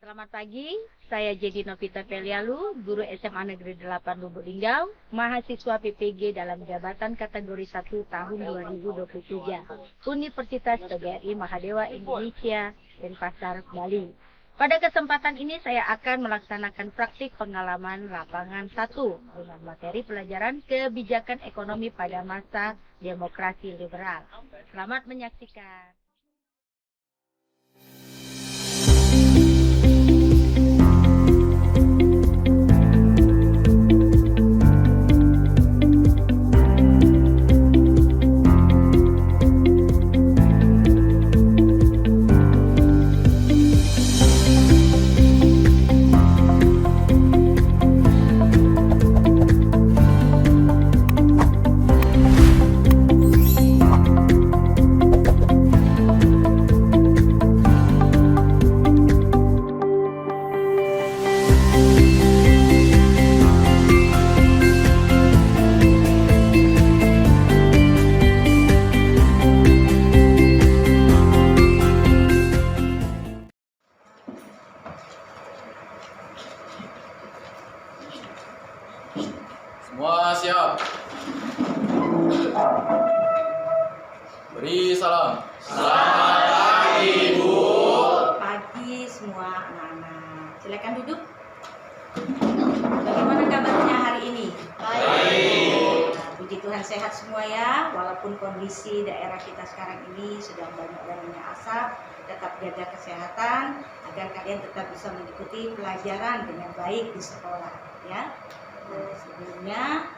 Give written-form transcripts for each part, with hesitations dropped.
Selamat pagi, saya Jadi Novita Pelialu, guru SMA Negeri 8 Lubuk Linggau, mahasiswa PPG dalam jabatan kategori 1 tahun 2023, Universitas PGRI Mahadewa Indonesia, Denpasar, Bali. Pada kesempatan ini saya akan melaksanakan praktik pengalaman lapangan 1 dengan materi pelajaran kebijakan ekonomi pada masa demokrasi liberal. Selamat menyaksikan. Semua siap. Beri salam. Selamat pagi, Bu. Pagi semua anak-anak. Silakan duduk. Bagaimana kabarnya hari ini? Baik. Nah, puji Tuhan sehat semua ya. Walaupun kondisi daerah kita sekarang ini sedang banyak yang asap, tetap jaga kesehatan agar kalian tetap bisa mengikuti pelajaran dengan baik di sekolah ya. Sebelumnya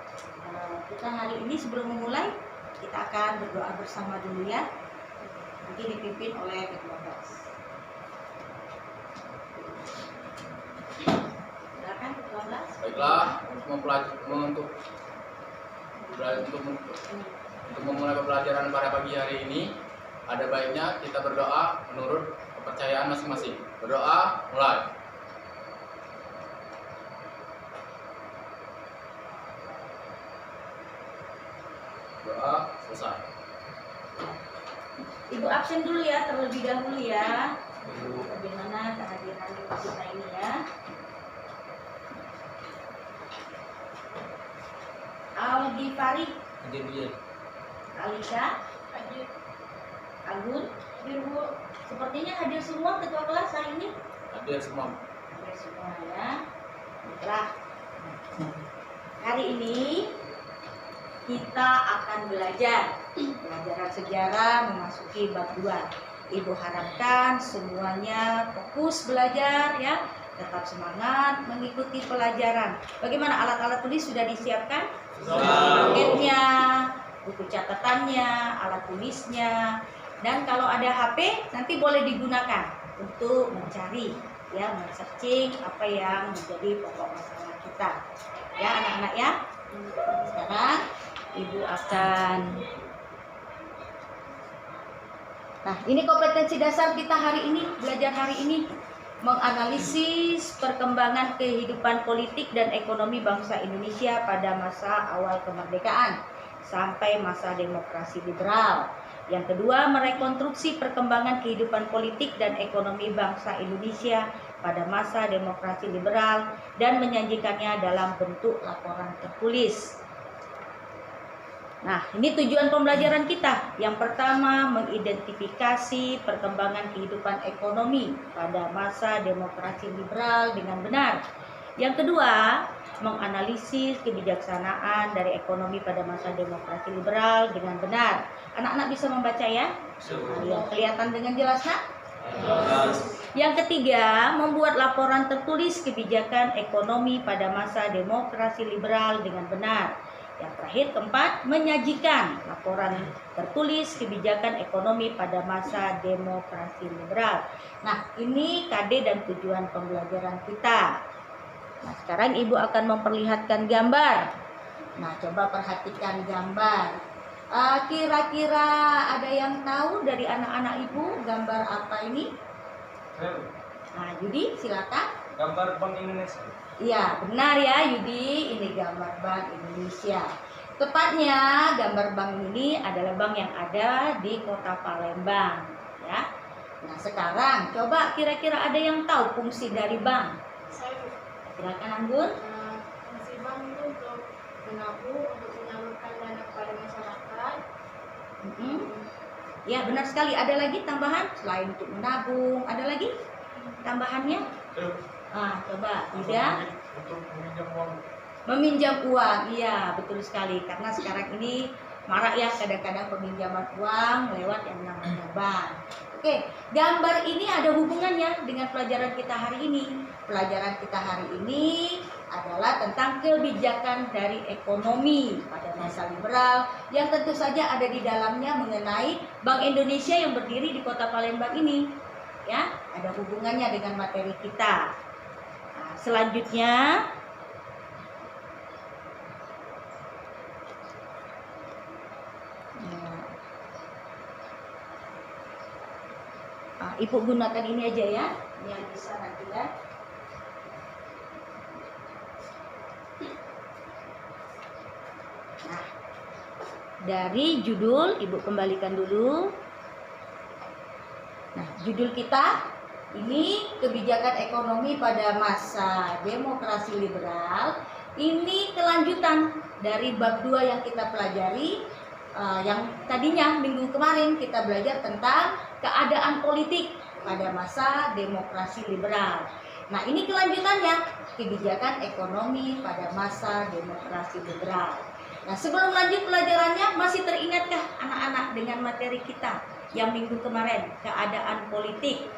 kita hari ini sebelum memulai kita akan berdoa bersama dulu ya. Mungkin dipimpin oleh ketua kelas. Silakan ketua kelas. Baiklah, untuk memulai pembelajaran pada pagi hari ini, ada baiknya kita berdoa menurut kepercayaan masing-masing. Berdoa, mulai. Doa selesai. Ibu absen dulu ya terlebih dahulu ya. Bagaimana kehadiran ibu kita ini ya? Aldi Farid, Hadir dia. Alisa, hadir. Agun, hadir Bu. Sepertinya hadir semua ketua kelas hari ini. Hadir semua. Hadir semua ya. Baiklah. Hari ini kita akan belajar pelajaran sejarah memasuki bab 2. Ibu harapkan semuanya fokus belajar ya, tetap semangat mengikuti pelajaran. Bagaimana alat-alat tulis sudah disiapkan? Paketnya, buku catatannya, alat tulisnya, dan kalau ada HP nanti boleh digunakan untuk mencari ya, men-searching apa yang menjadi pokok masalah kita. Ya anak-anak ya. Sekarang Ibu akan. Nah, ini kompetensi dasar kita hari ini, belajar hari ini menganalisis perkembangan kehidupan politik dan ekonomi bangsa Indonesia pada masa awal kemerdekaan sampai masa demokrasi liberal. Yang kedua, merekonstruksi perkembangan kehidupan politik dan ekonomi bangsa Indonesia pada masa demokrasi liberal dan menyajikannya dalam bentuk laporan tertulis. Nah, ini tujuan pembelajaran kita. Yang pertama, mengidentifikasi perkembangan kehidupan ekonomi pada masa demokrasi liberal dengan benar. Yang kedua, menganalisis kebijaksanaan dari ekonomi pada masa demokrasi liberal dengan benar. Anak-anak bisa membaca ya? Nah, kelihatan dengan jelas nak? Yang ketiga, membuat laporan tertulis kebijakan ekonomi pada masa demokrasi liberal dengan benar. Yang terakhir, keempat, menyajikan laporan tertulis kebijakan ekonomi pada masa demokrasi liberal. Nah, ini KD dan tujuan pembelajaran kita. Nah, sekarang Ibu akan memperlihatkan gambar. Nah, coba perhatikan gambar. Kira-kira ada yang tahu dari anak-anak Ibu gambar apa ini? Nah, Yudi silakan. Gambar Bank Indonesia. Iya, benar ya Yudi, ini gambar Bank Indonesia. Tepatnya gambar bank ini adalah bank yang ada di Kota Palembang ya. Nah sekarang coba kira-kira ada yang tahu fungsi dari bank? Saya Silakan Anggun. fungsi bank itu untuk menabung, untuk menyalurkan dana kepada masyarakat. Mm-mm. Ya benar sekali. Ada lagi tambahan selain untuk menabung? Ada lagi tambahannya? Coba Ida. Untuk meminjam uang. Meminjam uang, iya betul sekali. Karena sekarang ini marak ya kadang-kadang peminjaman uang lewat yang namanya bank. Oke, gambar ini ada hubungannya dengan pelajaran kita hari ini. Pelajaran kita hari ini adalah tentang kebijakan dari ekonomi pada masa liberal yang tentu saja ada di dalamnya mengenai Bank Indonesia yang berdiri di Kota Palembang ini. Ya, ada hubungannya dengan materi kita. Nah, selanjutnya Ibu gunakan ini aja ya, yang bisa nanti ya. Nah, dari judul Ibu kembalikan dulu. Nah, judul kita ini kebijakan ekonomi pada masa demokrasi liberal. Ini kelanjutan dari bab 2 yang kita pelajari. Yang tadinya minggu kemarin kita belajar tentang keadaan politik pada masa demokrasi liberal. Nah ini kelanjutannya, kebijakan ekonomi pada masa demokrasi liberal. Nah sebelum lanjut pelajarannya, masih teringatkah anak-anak dengan materi kita yang minggu kemarin, keadaan politik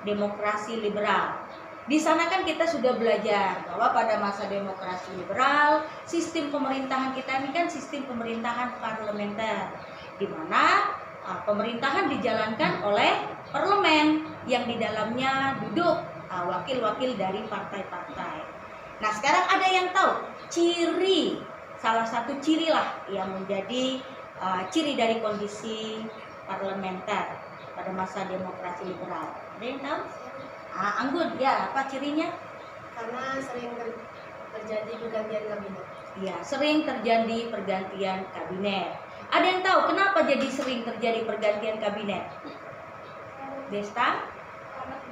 demokrasi liberal? Di sana kan kita sudah belajar bahwa pada masa demokrasi liberal, sistem pemerintahan kita ini kan sistem pemerintahan parlementer, di mana pemerintahan dijalankan oleh parlemen yang di dalamnya duduk wakil-wakil dari partai-partai. Nah sekarang ada yang tahu ciri, salah satu ciri lah yang menjadi ciri dari kondisi parlementer pada masa demokrasi liberal. Ada yang tahu? Anggun, ya apa cirinya? Karena sering terjadi pergantian kabinet. Ya, sering terjadi pergantian kabinet. Ada yang tahu kenapa jadi sering terjadi pergantian kabinet? Desta?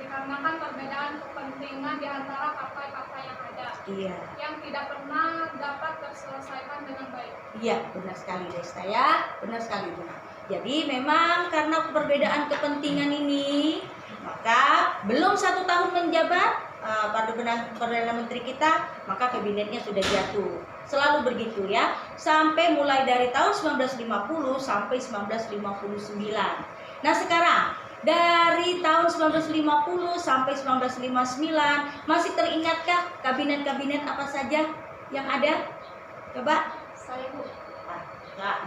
Dikarenakan perbedaan kepentingan di antara partai-partai yang ada, Iya. yang tidak pernah dapat terselesaikan dengan baik. Iya, benar sekali Desta ya. Benar sekali benar. Jadi memang karena perbedaan kepentingan ini, maka belum 1 tahun menjabat Perdana Menteri kita, maka kabinetnya sudah jatuh. Selalu begitu ya, sampai mulai dari tahun 1950 sampai 1959. Nah sekarang dari tahun 1950 sampai 1959 masih teringatkah kabinet-kabinet apa saja yang ada? Coba. Saya Bu,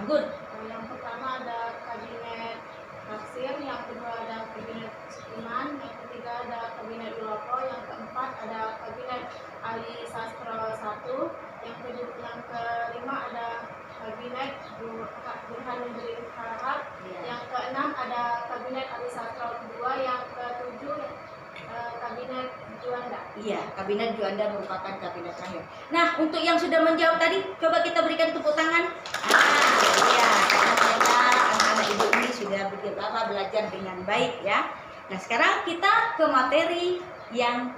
Good. yang pertama ada kabinet Naksir, yang kedua ada kabinet Sukiman, yang ketiga ada kabinet Wilopo, yang keempat ada kabinet Ali Sastro 1, yang kelima ada kabinet Burhanuddin Harahap, yang keenam ada kabinet Ali Sastro 2, yang ketujuh kabinet Juanda. Iya, kabinet Juanda merupakan kabinet terakhir. Nah, untuk yang sudah menjawab tadi, coba kita berikan tepuk tangan. Iya, karena mereka anak-anak ibu ini sudah belajar dengan baik ya. Nah, sekarang kita ke materi yang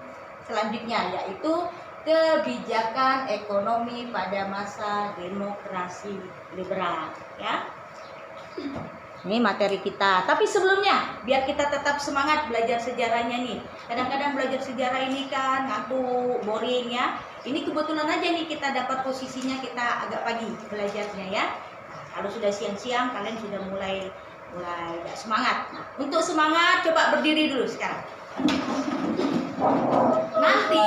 selanjutnya, yaitu kebijakan ekonomi pada masa demokrasi liberal ya. Ini materi kita. Tapi sebelumnya, biar kita tetap semangat belajar sejarahnya nih. Kadang-kadang belajar sejarah ini kan ngantuk, boring ya. Ini kebetulan aja nih kita dapat posisinya kita agak pagi belajarnya ya. Nah, kalau sudah siang-siang kalian sudah mulai gak semangat. Nah, untuk semangat coba berdiri dulu sekarang. Nanti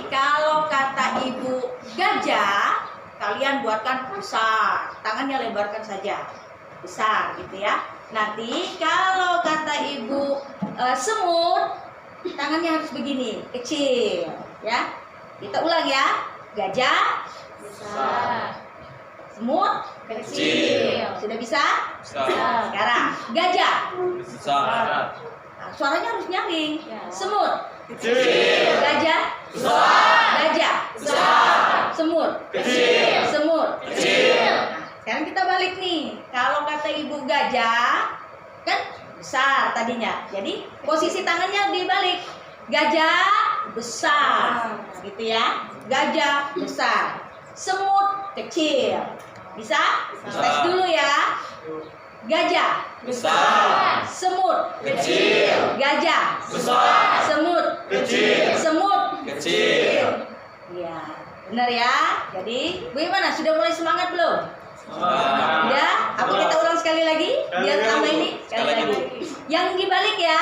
kalau kata ibu gajah, kalian buatkan besar. Tangannya lebarkan saja. Besar gitu ya. Nanti kalau kata ibu semut, tangannya harus begini, kecil ya. Kita ulang ya. Gajah Besar. semut Kecil. Sudah bisa? Besar. Sekarang gajah. Besar. Nah, suaranya harus nyaring. Semut Kecil. gajah Besar. gajah Besar. semut Kecil. semut Kecil. Nah, sekarang kita balik nih. Kalau kata ibu gajah kan besar tadinya. Jadi posisi tangannya dibalik. Gajah besar, gitu ya. Gajah besar. Semut kecil. Bisa? Tes dulu ya. Gajah besar, semut kecil, gajah besar, semut kecil, semut kecil. Iya, benar ya. Jadi bagaimana, sudah mulai semangat belum? Ya, apa kita ulang sekali lagi biar tambah ini sekali lagi. Yang dibalik ya.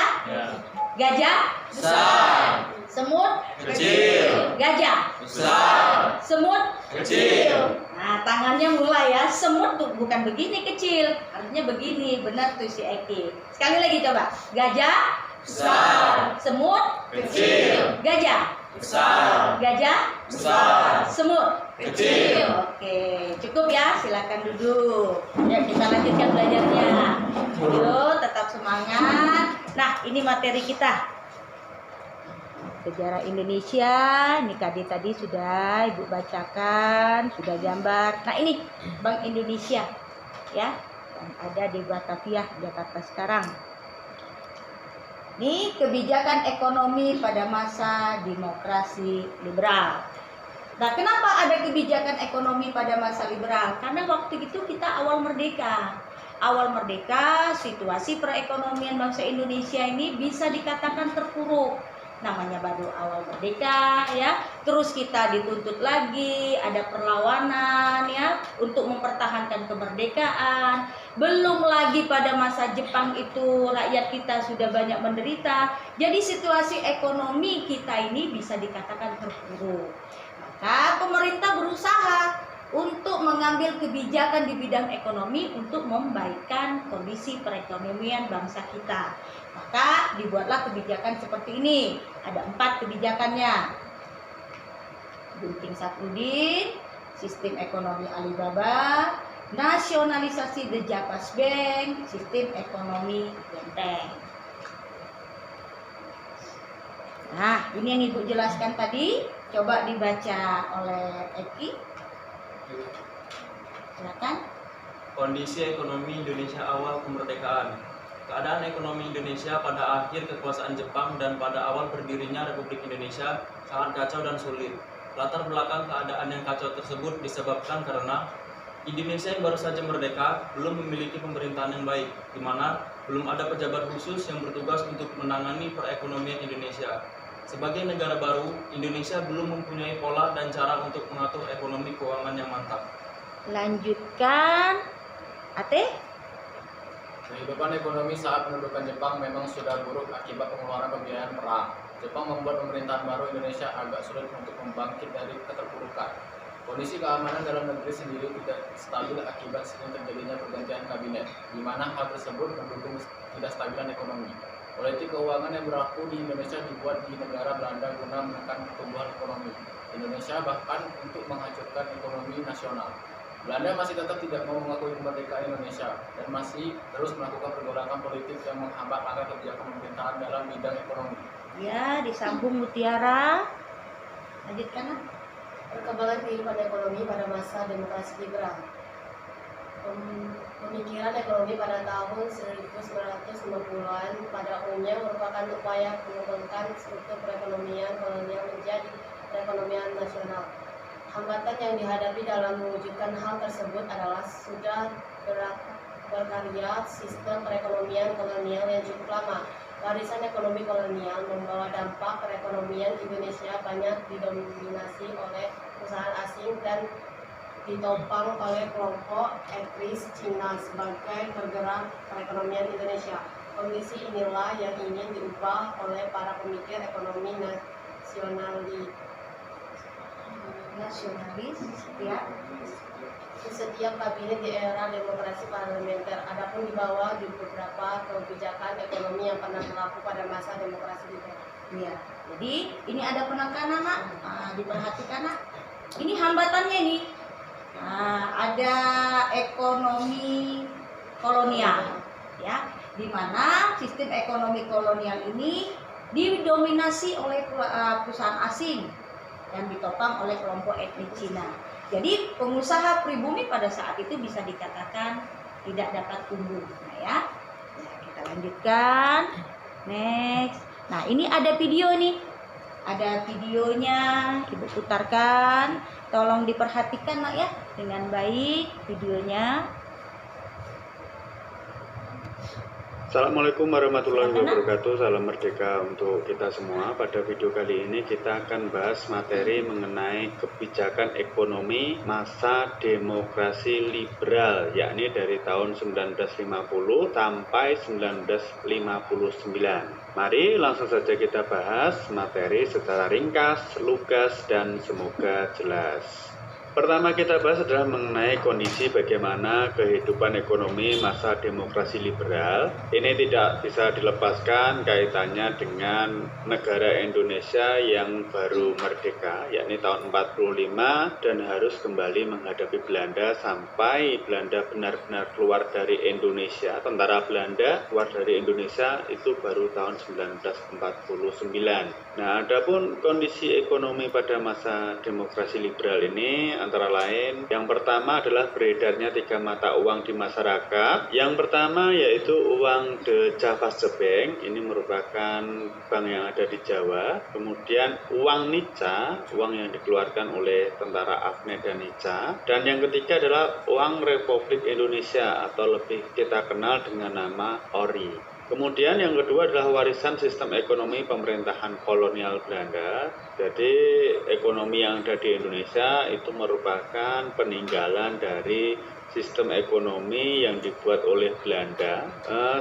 Gajah Besar, semut kecil, gajah besar, semut kecil. Nah, tangannya mulai ya. Semut tuh bukan begini kecil, artinya begini. Benar tuh si Eki. Sekali lagi coba. Gajah Besar, semut kecil, gajah besar, gajah besar, semut kecil. Oke, cukup ya. Silakan duduk. Ya, kita lanjutkan belajarnya. Yuk, tetap semangat. Nah, ini materi kita. Sejarah Indonesia, ini tadi sudah Ibu bacakan, sudah gambar. Nah, ini Bank Indonesia ya, yang ada di Batavia, Jakarta sekarang. Ini kebijakan ekonomi pada masa demokrasi liberal. Nah, kenapa ada kebijakan ekonomi pada masa liberal? Karena waktu itu kita awal merdeka. Awal merdeka, situasi perekonomian bangsa Indonesia ini bisa dikatakan terpuruk. Namanya baru awal merdeka ya, terus kita dituntut lagi, ada perlawanan ya untuk mempertahankan kemerdekaan. Belum lagi pada masa Jepang itu rakyat kita sudah banyak menderita. Jadi situasi ekonomi kita ini bisa dikatakan terpuruk. Maka pemerintah berusaha untuk mengambil kebijakan di bidang ekonomi untuk membaikkan kondisi perekonomian bangsa kita. Maka dibuatlah kebijakan seperti ini. Ada 4 kebijakannya. Gunting Safruddin, sistem ekonomi Alibaba, nasionalisasi The Japas Bank, sistem ekonomi Benteng. Nah, ini yang Ibu jelaskan tadi. Coba dibaca oleh Eki. Silakan. Kondisi ekonomi Indonesia awal kemerdekaan. Keadaan ekonomi Indonesia pada akhir kekuasaan Jepang dan pada awal berdirinya Republik Indonesia sangat kacau dan sulit. Latar belakang keadaan yang kacau tersebut disebabkan karena Indonesia yang baru saja merdeka belum memiliki pemerintahan yang baik, di mana belum ada pejabat khusus yang bertugas untuk menangani perekonomian Indonesia. Sebagai negara baru, Indonesia belum mempunyai pola dan cara untuk mengatur ekonomi keuangan yang mantap. Lanjutkan. Ate? Kehidupan ekonomi saat pendudukan Jepang memang sudah buruk akibat pengeluaran pembiayaan perang. Jepang membuat pemerintahan baru Indonesia agak sulit untuk membangkit dari keterpurukan. Kondisi keamanan dalam negeri sendiri tidak stabil akibat sering terjadinya pergantian kabinet, di mana hal tersebut mendukung tidak stabilan ekonomi. Politik keuangan yang berlaku di Indonesia dibuat di negara Belanda guna menekan pertumbuhan ekonomi Indonesia, bahkan untuk menghancurkan ekonomi nasional. Belanda masih tetap tidak mau mengakui kemerdekaan Indonesia dan masih terus melakukan pergolakan politik yang menghambat langkah kebijakan pemerintahan dalam bidang ekonomi. Ya, disambung Mutiara. Lanjutkan. Perkembangan kehidupan ekonomi pada masa demokrasi liberal. Pemikiran ekonomi pada tahun 1950-an pada umumnya merupakan upaya mengembangkan struktur perekonomian kolonial menjadi perekonomian nasional. Hambatan yang dihadapi dalam mewujudkan hal tersebut adalah sudah berkarya sistem perekonomian kolonial yang cukup lama. Warisan ekonomi kolonial membawa dampak perekonomian Indonesia banyak didominasi oleh perusahaan asing dan ditopang oleh kelompok etnis Cina sebagai penggerak perekonomian Indonesia. Kondisi inilah yang ingin diubah oleh para pemikir ekonomi nasionalis ya. Setiap kabinet di era demokrasi parlementer. Adapun di bawah di beberapa kebijakan ekonomi yang pernah berlaku pada masa demokrasi liberal. Iya. Jadi ini ada penekanan, Nak. Diperhatikan, Nak. Ini hambatannya nih. Ada ekonomi kolonial, ya, di mana sistem ekonomi kolonial ini didominasi oleh perusahaan asing dan ditopang oleh kelompok etnis Cina. Jadi pengusaha pribumi pada saat itu bisa dikatakan tidak dapat tumbuh. Nah, ya, kita Kita lanjutkan. Next. Nah, ini ada video nih. Ada videonya, Ibu putarkan. Tolong diperhatikan Nak ya dengan baik videonya. Assalamualaikum warahmatullahi Silakan, Nak. wabarakatuh. Salam merdeka untuk kita semua. Pada video kali ini kita akan bahas materi mengenai kebijakan ekonomi masa demokrasi liberal, yakni dari tahun 1950 sampai 1959. Mari langsung saja kita bahas materi secara ringkas, lugas, dan semoga jelas. Pertama kita bahas adalah mengenai kondisi bagaimana kehidupan ekonomi masa demokrasi liberal. Ini tidak bisa dilepaskan kaitannya dengan negara Indonesia yang baru merdeka, yakni tahun 45, dan harus kembali menghadapi Belanda sampai Belanda benar-benar keluar dari Indonesia. Tentara Belanda keluar dari Indonesia itu baru tahun 1949. Nah, adapun kondisi ekonomi pada masa demokrasi liberal ini antara lain, yang pertama adalah beredarnya 3 mata uang di masyarakat. Yang pertama yaitu uang de Java's Bank, ini merupakan bank yang ada di Jawa. Kemudian uang Nica, uang yang dikeluarkan oleh tentara Afne dan Nica. Dan yang ketiga adalah uang Republik Indonesia atau lebih kita kenal dengan nama ORI. Kemudian yang kedua adalah warisan sistem ekonomi pemerintahan kolonial Belanda. Jadi ekonomi yang ada di Indonesia itu merupakan peninggalan dari sistem ekonomi yang dibuat oleh Belanda.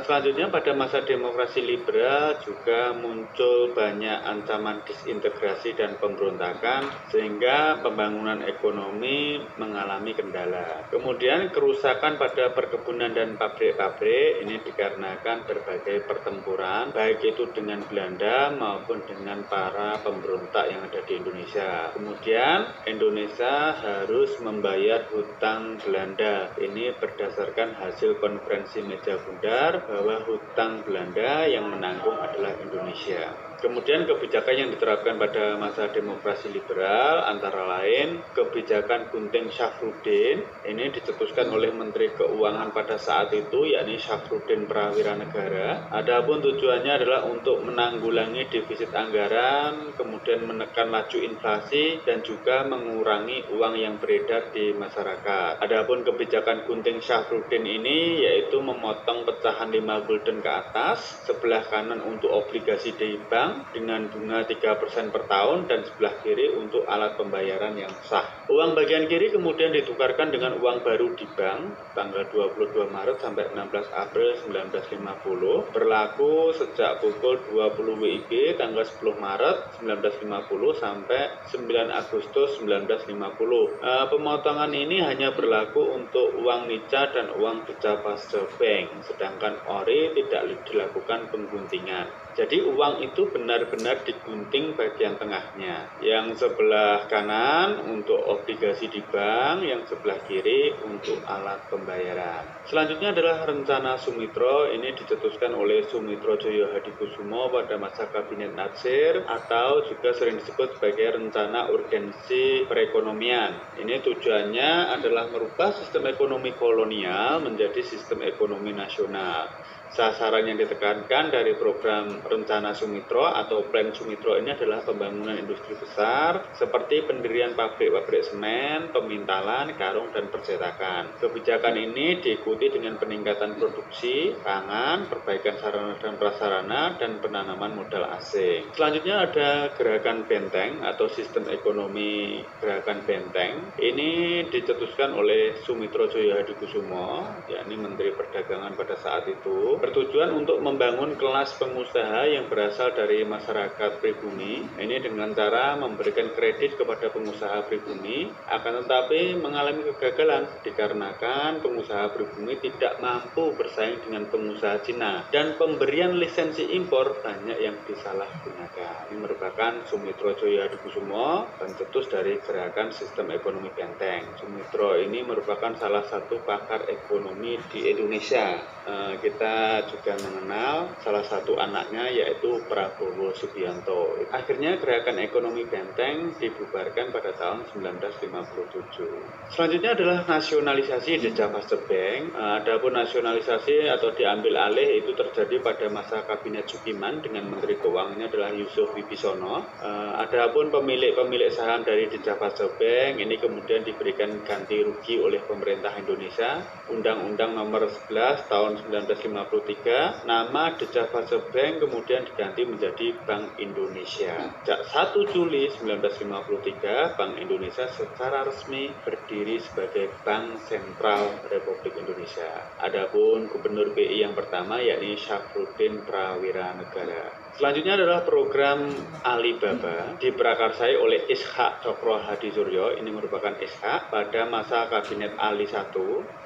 Selanjutnya pada masa demokrasi liberal juga muncul banyak ancaman disintegrasi dan pemberontakan sehingga pembangunan ekonomi mengalami kendala. Kemudian kerusakan pada perkebunan dan pabrik-pabrik ini dikarenakan berbagai pertempuran baik itu dengan Belanda maupun dengan para pemberontak yang ada di Indonesia. Kemudian Indonesia harus membayar hutang Belanda. Ini berdasarkan hasil konferensi meja bundar bahwa hutang Belanda yang menanggung adalah Indonesia. Kemudian kebijakan yang diterapkan pada masa demokrasi liberal antara lain kebijakan Gunting Syafruddin, ini dicetuskan oleh Menteri Keuangan pada saat itu yakni Syafruddin Prawira Negara. Adapun tujuannya adalah untuk menanggulangi defisit anggaran, kemudian menekan laju inflasi dan juga mengurangi uang yang beredar di masyarakat. Adapun kebijakan Gunting Syafruddin ini yaitu memotong pecahan 5 gulden ke atas, sebelah kanan untuk obligasi di bank dengan bunga 3% per tahun dan sebelah kiri untuk alat pembayaran yang sah. Uang bagian kiri kemudian ditukarkan dengan uang baru di bank tanggal 22 Maret sampai 16 April 1950, berlaku sejak pukul 20 WIB tanggal 10 Maret 1950 sampai 9 Agustus 1950. Pemotongan ini hanya berlaku untuk uang Nica dan uang de Java's Bank, sedangkan ORI tidak dilakukan pengguntingan. Jadi uang itu benar-benar digunting bagian tengahnya. Yang sebelah kanan untuk obligasi di bank, yang sebelah kiri untuk alat pembayaran. Selanjutnya adalah rencana Sumitro. Ini dicetuskan oleh Sumitro Joyo Hadikusumo pada masa Kabinet Natsir atau juga sering disebut sebagai rencana urgensi perekonomian. Ini tujuannya adalah merubah sistem ekonomi kolonial menjadi sistem ekonomi nasional. Sasaran yang ditekankan dari program rencana Sumitro atau Plan Sumitro ini adalah pembangunan industri besar seperti pendirian pabrik-pabrik semen, pemintalan, karung, dan percetakan. Kebijakan ini diikuti dengan peningkatan produksi pangan, perbaikan sarana dan prasarana, dan penanaman modal asing. Selanjutnya ada gerakan benteng atau sistem ekonomi gerakan benteng. Ini dicetuskan oleh Sumitro Joyo Hadikusumo, yakni Menteri Perdagangan pada saat itu, bertujuan untuk membangun kelas pengusaha yang berasal dari masyarakat pribumi. Ini dengan cara memberikan kredit kepada pengusaha pribumi, akan tetapi mengalami kegagalan dikarenakan pengusaha pribumi tidak mampu bersaing dengan pengusaha Cina dan pemberian lisensi impor banyak yang disalahgunakan. Ini merupakan Sumitro Joyo Hadikusumo, pencetus dari gerakan sistem ekonomi benteng. Sumitro ini merupakan salah satu pakar ekonomi di Indonesia. Kita kita juga mengenal salah satu anaknya yaitu Prabowo Subianto. Akhirnya gerakan ekonomi Benteng dibubarkan pada tahun 1957. Selanjutnya adalah nasionalisasi The Javaser Bank. Adapun nasionalisasi atau diambil alih itu terjadi pada masa Kabinet Sukiman dengan Menteri Keuangannya adalah Yusuf Wibisono. Adapun pemilik saham dari The Javaser Bank ini kemudian diberikan ganti rugi oleh pemerintah Indonesia. Undang-Undang Nomor 11 tahun 1953, nama The Javaser Bank kemudian diganti menjadi Bank Indonesia. Sejak 1 Juli 1953, Bank Indonesia secara resmi berdiri sebagai Bank Sentral Republik Indonesia. Adapun Gubernur BI yang pertama yakni Syafruddin Prawira Negara. Selanjutnya adalah program Alibaba diprakarsai oleh Ishak Cokro Hadisuryo. Ini merupakan Ishak pada masa Kabinet Ali I.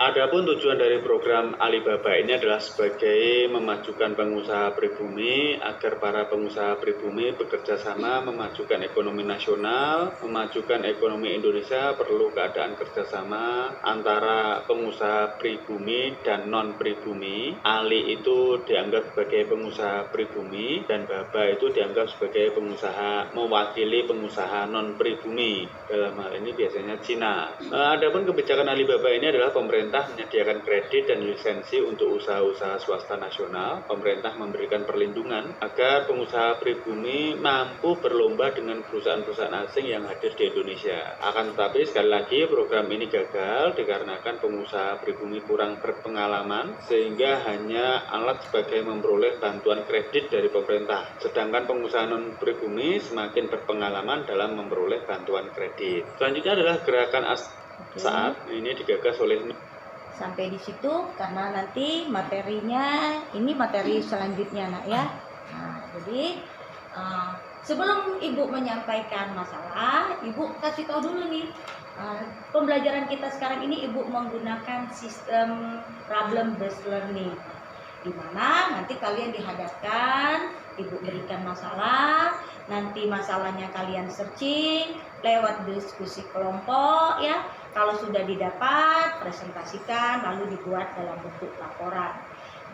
Adapun tujuan dari program Alibaba ini adalah sebagai memajukan pengusaha pribumi agar para pengusaha pribumi bekerja sama memajukan ekonomi nasional, memajukan ekonomi Indonesia. Perlu keadaan kerjasama antara pengusaha pribumi dan non pribumi. Ali itu dianggap sebagai pengusaha pribumi dan Baba itu dianggap sebagai pengusaha mewakili pengusaha non pribumi. Dalam hal ini biasanya Cina. Adapun kebijakan Alibaba ini adalah pemerintah menyediakan kredit dan lisensi untuk usaha-usaha swasta nasional. Pemerintah memberikan perlindungan agar pengusaha pribumi mampu berlomba dengan perusahaan-perusahaan asing yang hadir di Indonesia. Akan tetapi sekali lagi program ini gagal dikarenakan pengusaha pribumi kurang berpengalaman sehingga hanya alat sebagai memperoleh bantuan kredit dari pemerintah. Sedangkan pengusaha non pribumi semakin berpengalaman dalam memperoleh bantuan kredit. Selanjutnya adalah gerakan saat ini digagas oleh sampai di situ karena nanti materinya ini materi selanjutnya nak ya. Nah, jadi sebelum Ibu menyampaikan masalah, Ibu kasih tahu dulu nih pembelajaran kita sekarang ini Ibu menggunakan sistem problem based learning, di mana nanti kalian dihadapkan, Ibu berikan masalah, nanti masalahnya kalian searching lewat diskusi kelompok ya. Kalau sudah didapat, presentasikan lalu dibuat dalam bentuk laporan.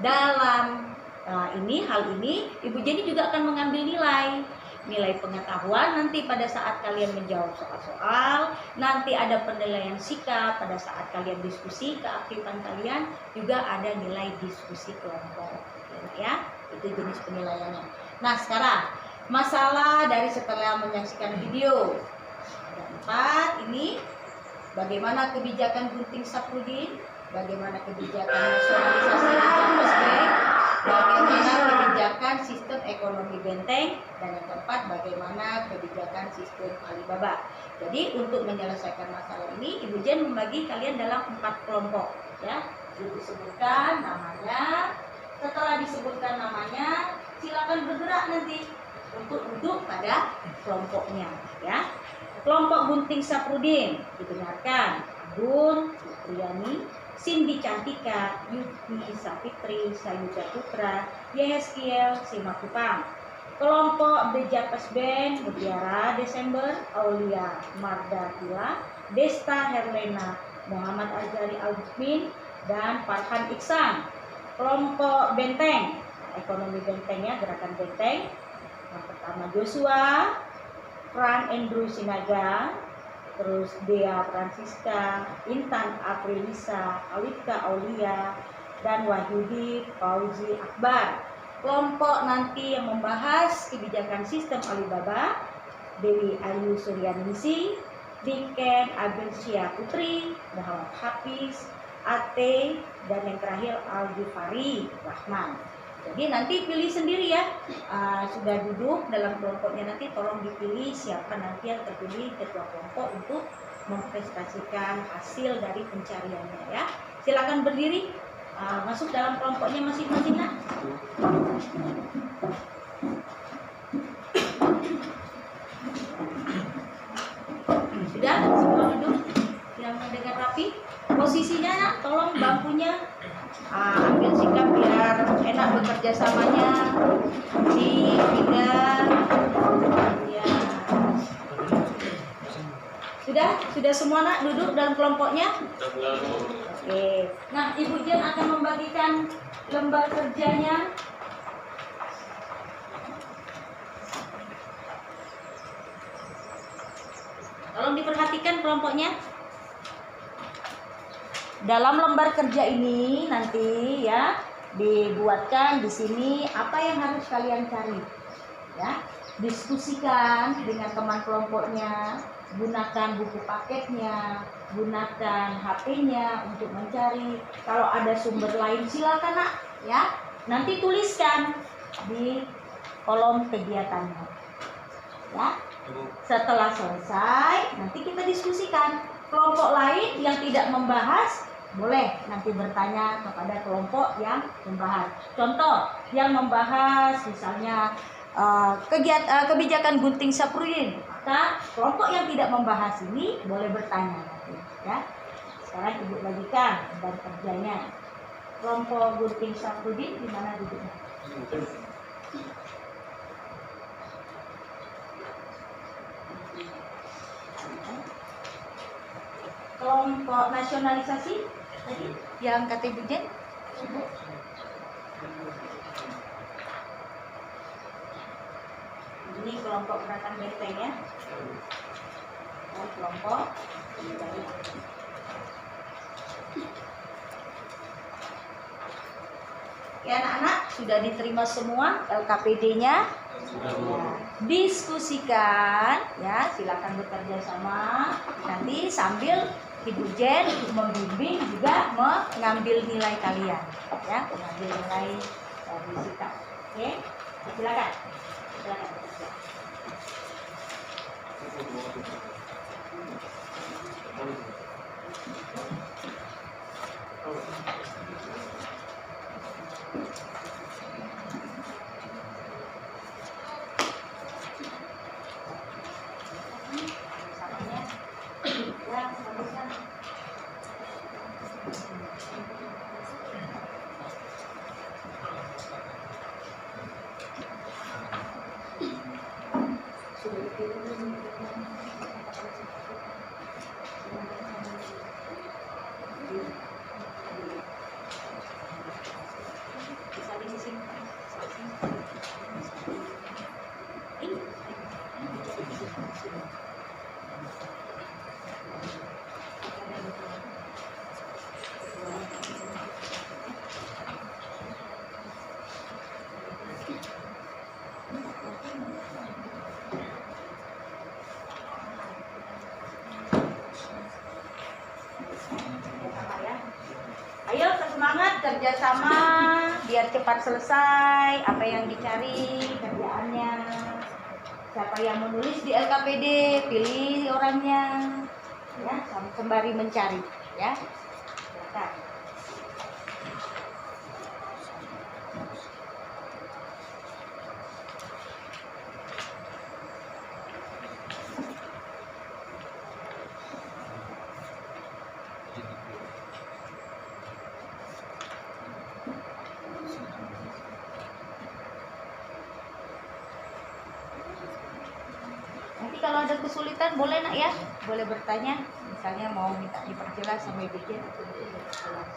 Dalam hal ini Ibu Jenny juga akan mengambil nilai pengetahuan nanti pada saat kalian menjawab soal-soal, nanti ada penilaian sikap pada saat kalian diskusi, keaktifan kalian juga ada nilai diskusi kelompok ya. Itu jenis penilaiannya. Nah sekarang masalah dari setelah menyaksikan video ada 4 ini, bagaimana kebijakan Gunting Sapruddin, bagaimana kebijakan nasionalisasi di Javaser Bank, bagaimana kebijakan sistem ekonomi Benteng, dan yang keempat bagaimana kebijakan sistem Alibaba. Jadi untuk menyelesaikan masalah ini Ibu Jen membagi kalian dalam 4 kelompok ya. Disebutkan namanya. Setelah disebutkan namanya, silakan bergerak nanti untuk duduk pada kelompoknya ya. Kelompok Gunting Sapruddin didengarkan Agun Fitriani, Cindy Cantika, Yuki Sapitri, Sayuda Putra, Yeskiel Simakupang. Kelompok The Javaser Bank Mutiara Desember, Aulia Mardatila, Desta Herlena, Muhammad Azari Al-Jismin, dan Farhan Iksan. Kelompok Benteng, ekonomi Bentengnya, gerakan Benteng. Yang pertama Joshua, Frank Andrew Sinaga, terus Dea Francisca, Intan Aprilisa, Alika Aulia, dan Wahyudi Fauzi Akbar. Kelompok nanti yang membahas kebijakan sistem Alibaba, Dewi Ayu Suryaningsi, Diken Abensia Putri, Muhammad Hafiz, Ate, dan yang terakhir Al-Jufari Rahman. Jadi nanti pilih sendiri ya. Sudah duduk dalam kelompoknya nanti tolong dipilih siapa nanti yang terpilih ketua kelompok untuk mempresentasikan hasil dari pencariannya ya. Silakan berdiri, masuk dalam kelompoknya masing-masing nak. Sudah semua duduk yang mendengar rapi. Posisinya nak, tolong bangkunya ambil sikap biar enak bekerja samanya. Di 3 ya. Sudah semua nak duduk dalam kelompoknya? Oke. Nah, Ibu Jen akan membagikan lembar kerjanya. Tolong diperhatikan kelompoknya. Dalam lembar kerja ini nanti ya dibuatkan di sini apa yang harus kalian cari. Ya, diskusikan dengan teman kelompoknya. Gunakan buku paketnya, gunakan HP-nya untuk mencari. Kalau ada sumber lain silakan nak, ya. Nanti tuliskan di kolom kegiatannya. Ya. Setelah selesai, nanti kita diskusikan. Kelompok lain yang tidak membahas boleh nanti bertanya kepada kelompok yang membahas. Contoh yang membahas misalnya kebijakan Gunting Sapruddin, maka kelompok yang tidak membahas ini boleh bertanya nanti, ya. Sekarang Ibu bagikan dan kerjanya. Kelompok Gunting Sapruddin di mana duduknya? Kelompok nasionalisasi tadi yang kata Ibu Jen? Ini kelompok gerakan benteng ya. Kelompok. Oke anak-anak, sudah diterima semua LKPD-nya. Diskusikan ya, silakan bekerja sama. Nanti sambil Ibu Jen membimbing juga mengambil nilai kalian ya, mengambil nilai dari sikap. Oke, silakan. Ayo semangat kerjasama biar cepat selesai apa yang dicari kerjaannya. Siapa yang menulis di LKPD pilih orangnya ya, sembari mencari ya. Silakan. Nanti kalau ada kesulitan boleh nak ya, boleh bertanya. Misalnya mau minta diperjelas sama Ibu Jen atau diperjelas.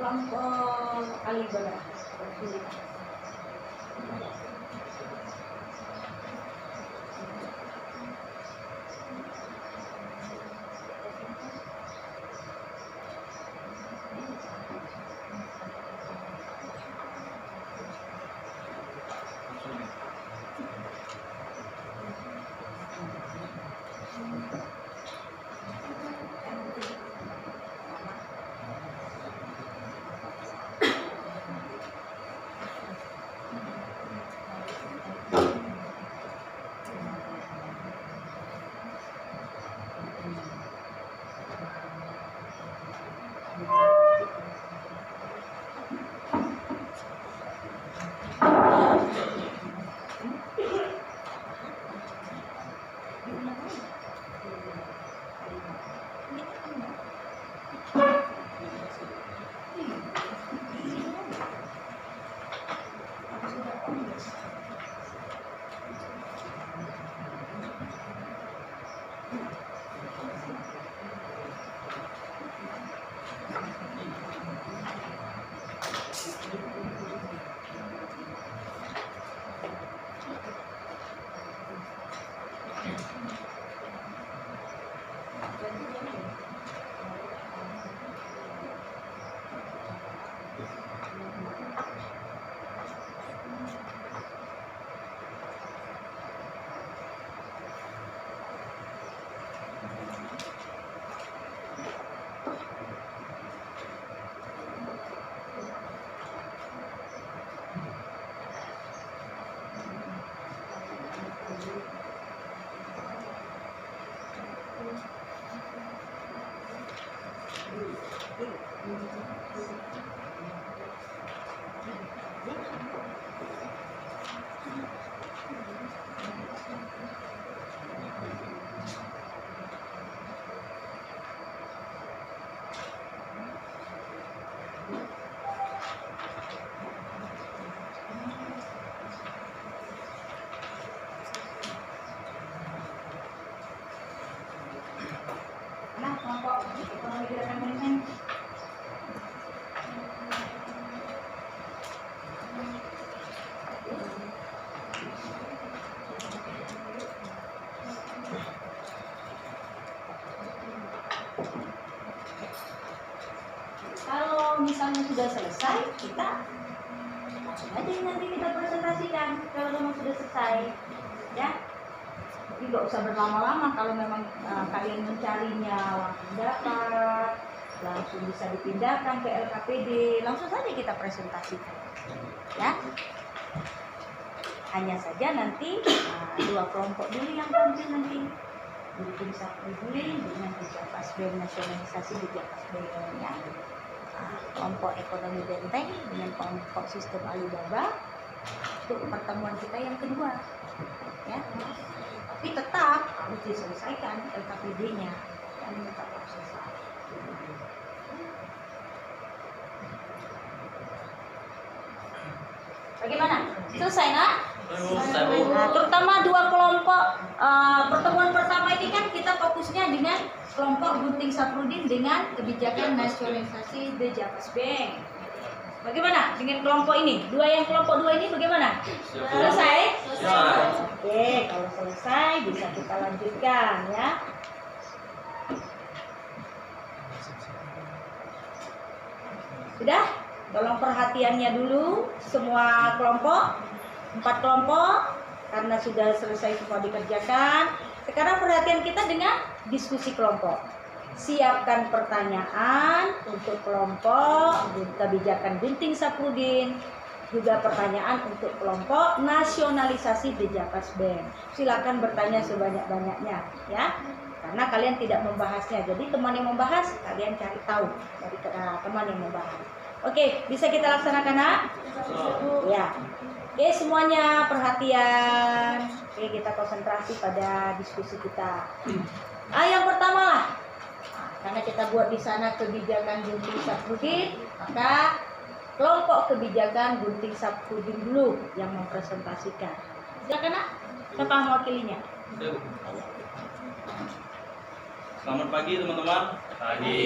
Kelompok Alibaba. Nah, kelompok ekonomi gerakan benteng. Kalau misalnya sudah selesai, kita langsung aja nanti kita presentasikan. Kalau memang sudah selesai, ya. Jadi nggak usah berlama-lama. Kalau memang kalian mencarinya langsung dapat, langsung bisa dipindahkan ke LKPD, langsung saja kita presentasikan, ya. Hanya saja nanti dua kelompok dulu yang tampil nanti. Gunting Saprudin dengan Dijapas BEM, nasionalisasi Dijapas BEM, ya. Kelompok ekonomi benteng dengan kelompok sistem Alibaba. Itu pertemuan kita yang kedua, ya. Tapi tetap harus diselesaikan LKPD-nya, dan tetap harus selesai. Bagaimana? Selesai, nak? Nah, terutama dua kelompok pertemuan pertama ini kan kita fokusnya dengan kelompok Gunting Saprudin dengan kebijakan nasionalisasi Dijapas BEM. Bagaimana dengan kelompok ini? Kelompok dua ini bagaimana? Selesai? Oke, kalau selesai bisa kita lanjutkan, ya. Sudah? Tolong perhatiannya dulu semua kelompok, 4 kelompok, karena sudah selesai semua dikerjakan. Sekarang perhatian kita dengan diskusi kelompok. Siapkan pertanyaan untuk kelompok kebijakan Gunting Saprudin, juga pertanyaan untuk kelompok nasionalisasi Dijapas BEM. Silakan bertanya sebanyak-banyaknya, ya. Karena kalian tidak membahasnya, jadi teman yang membahas kalian cari tahu dari teman yang membahas. Oke, bisa kita laksanakan, nak? Ya. Oke, semuanya perhatian. Oke, kita konsentrasi pada diskusi kita. Yang pertama lah, karena kita buat di sana kebijakan Gunting Saprudin, maka kelompok kebijakan Gunting Saprudin dulu yang mempresentasikan. Silakan, nak? Siapa mewakilinya? Selamat pagi teman-teman. Pagi.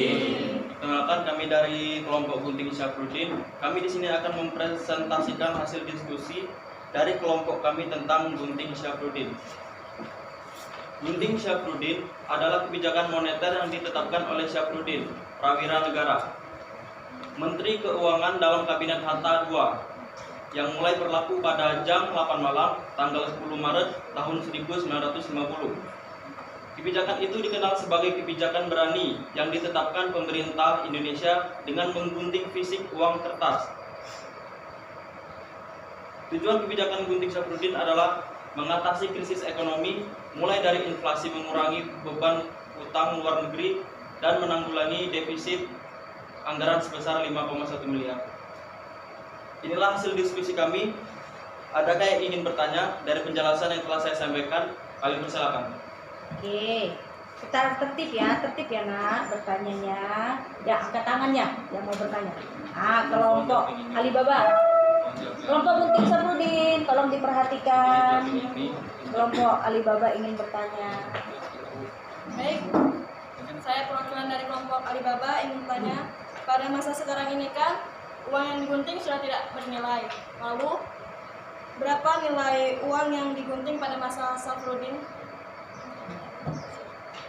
Perkenalkan, kami dari kelompok Gunting Saprudin. Kami di sini akan mempresentasikan hasil diskusi dari kelompok kami tentang Gunting Saprudin. Gunting Saprudin adalah kebijakan moneter yang ditetapkan oleh Saprudin, prawira negara, Menteri Keuangan dalam Kabinet Hatta II, yang mulai berlaku pada jam 8 malam tanggal 10 Maret tahun 1950. Kebijakan itu dikenal sebagai kebijakan berani yang ditetapkan pemerintah Indonesia dengan menggunting fisik uang kertas. Tujuan kebijakan Gunting Saprudin adalah mengatasi krisis ekonomi, mulai dari inflasi, mengurangi beban utang luar negeri, dan menanggulangi defisit anggaran sebesar 5,1 miliar. Inilah hasil diskusi kami. Adakah yang ingin bertanya dari penjelasan yang telah saya sampaikan? Kami persilakan. Oke, secara tertib ya, nak, bertanyanya. Ya, angkat tangannya yang mau bertanya. Kelompok Alibaba, kelompok Gunting Saprudin, tolong diperhatikan. Kelompok Alibaba ingin bertanya. Baik, saya perwakilan dari kelompok Alibaba ingin bertanya. Pada masa sekarang ini kan uang yang digunting sudah tidak bernilai. Lalu berapa nilai uang yang digunting pada masa Saprudin?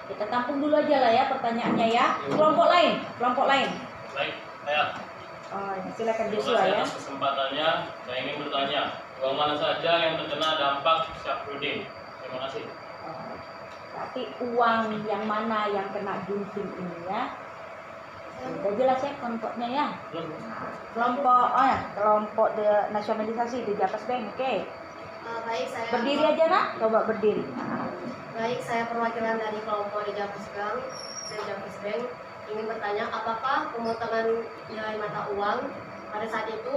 Kita tampung dulu aja lah ya pertanyaannya ya. Kelompok lain. Baik, saya. Silakan Joshua ya. Atas kesempatannya, saya ingin bertanya, uang mana saja yang terkena dampak Saprudin? Terima kasih. Berarti uang yang mana yang kena gunting ini ya? Sudah jelas ya kelompoknya ya. Kelompok nasionalisasi Dijapas BEM, oke. Baik, saya Berdiri aja nak, coba berdiri. Baik, saya perwakilan dari kelompok Dejavus Bank ingin bertanya apakah pemotongan nilai mata uang pada saat itu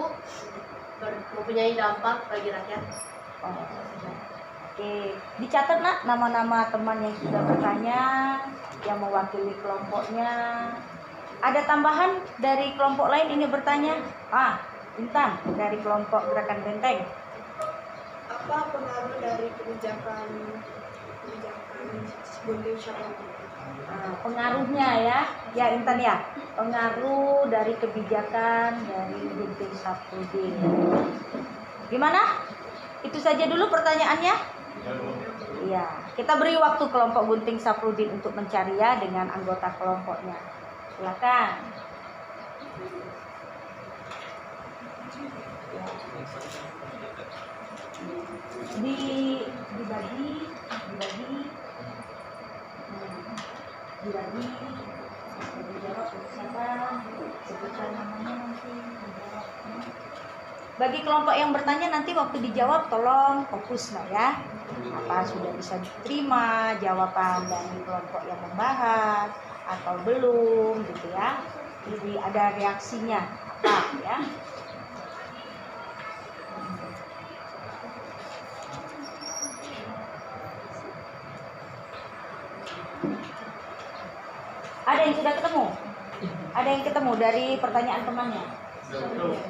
mempunyai dampak bagi rakyat? Oh, oke, dicatat nak nama-nama teman yang sudah bertanya, yang mewakili kelompoknya. Ada tambahan dari kelompok lain ini bertanya? Intan dari kelompok Gerakan Benteng. Apa pengaruh dari kebijakan Gunting Syafruddin? Pengaruhnya ya Intan ya, pengaruh dari kebijakan dari Gunting Syafruddin. Gimana? Itu saja dulu pertanyaannya. Iya, kita beri waktu kelompok Gunting Syafruddin untuk mencari ya dengan anggota kelompoknya. Silakan. Dibagi dijawab siapa, sebutkan namanya nanti dijawab. Bagi kelompok yang bertanya nanti waktu dijawab tolong fokus nak ya, apa sudah bisa diterima jawaban dari kelompok yang membahas atau belum gitu ya, jadi ada reaksinya apa ya. Ada yang sudah ketemu? Ada yang ketemu dari pertanyaan temannya?